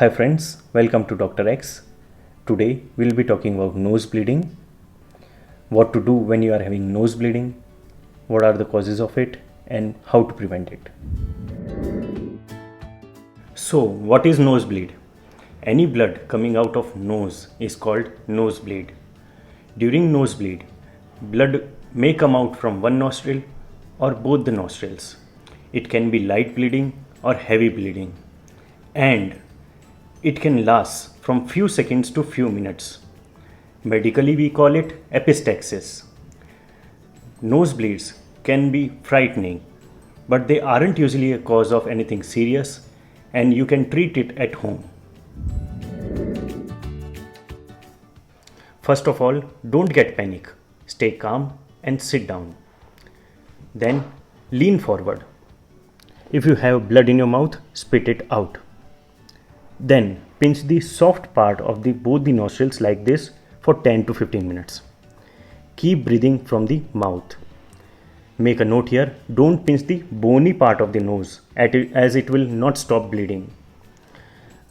Hi friends, welcome to Dr. X. Today we'll be talking about nose bleeding, what to do when you are having nose bleeding, what are the causes of it, and how to prevent it. So, what is nosebleed? Any blood coming out of nose is called nosebleed. During nosebleed, blood may come out from one nostril or both the nostrils. It can be light bleeding or heavy bleeding, and it can last from few seconds to few minutes. Medically, we call it epistaxis. Nosebleeds can be frightening, but they aren't usually a cause of anything serious, and you can treat it at home. First of all, don't get panic. Stay calm and sit down. Then lean forward. If you have blood in your mouth, spit it out. Then pinch the soft part of both the nostrils like this for 10 to 15 minutes. Keep breathing from the mouth. Make a note here, don't pinch the bony part of the nose as it will not stop bleeding.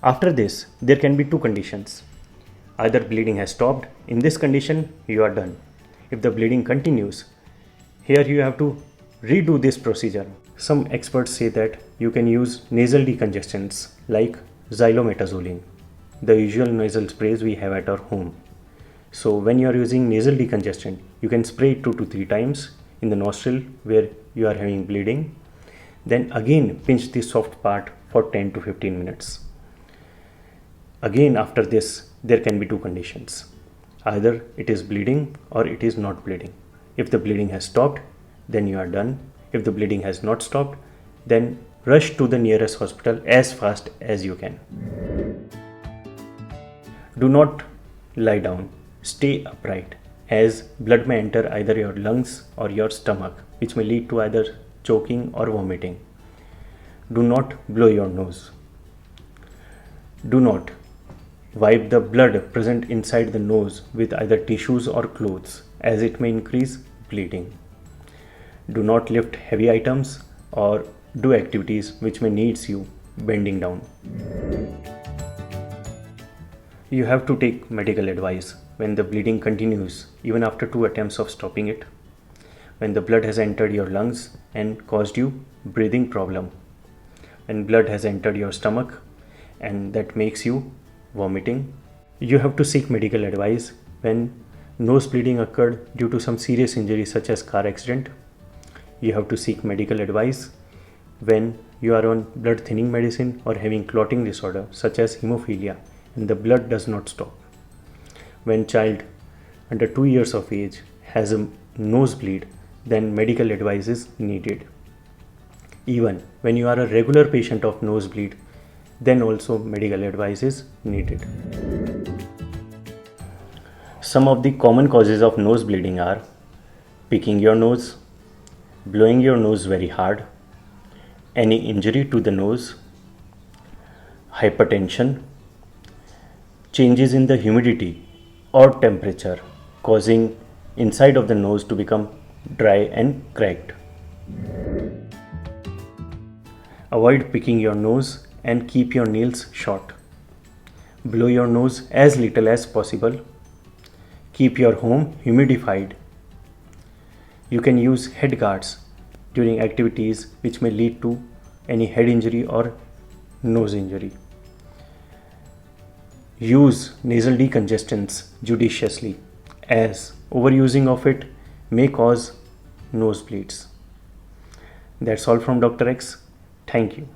After this, there can be two conditions. Either bleeding has stopped, in this condition you are done. If the bleeding continues, here you have to redo this procedure. Some experts say that you can use nasal decongestants like xylometazoline, the usual nasal sprays we have at our home. So when you are using nasal decongestant, you can spray it 2 to 3 times in the nostril where you are having bleeding. Then again pinch the soft part for 10 to 15 minutes. Again after this, there can be two conditions. Either it is bleeding or it is not bleeding. If the bleeding has stopped, then you are done. If the bleeding has not stopped, then rush to the nearest hospital as fast as you can. Do not lie down. Stay upright, as blood may enter either your lungs or your stomach, which may lead to either choking or vomiting. Do not blow your nose. Do not wipe the blood present inside the nose with either tissues or clothes, as it may increase bleeding. Do not lift heavy items or do activities which may needs you bending down. You have to take medical advice when the bleeding continues, even after 2 attempts of stopping it, when the blood has entered your lungs and caused you breathing problem, when blood has entered your stomach and that makes you vomiting. You have to seek medical advice when nose bleeding occurred due to some serious injury such as car accident. You have to seek medical advice when you are on blood thinning medicine or having clotting disorder such as hemophilia and the blood does not stop. When child under 2 years of age has a nosebleed, then medical advice is needed. Even when you are a regular patient of nosebleed, then also medical advice is needed. Some of the common causes of nose bleeding are picking your nose, blowing your nose very hard, any injury to the nose, hypertension, changes in the humidity or temperature causing inside of the nose to become dry and cracked. Avoid picking your nose and keep your nails short. Blow your nose as little as possible. Keep your home humidified. You can use head guards during activities which may lead to any head injury or nose injury. Use nasal decongestants judiciously, as overusing of it may cause nosebleeds. That's all from Dr. X. Thank you.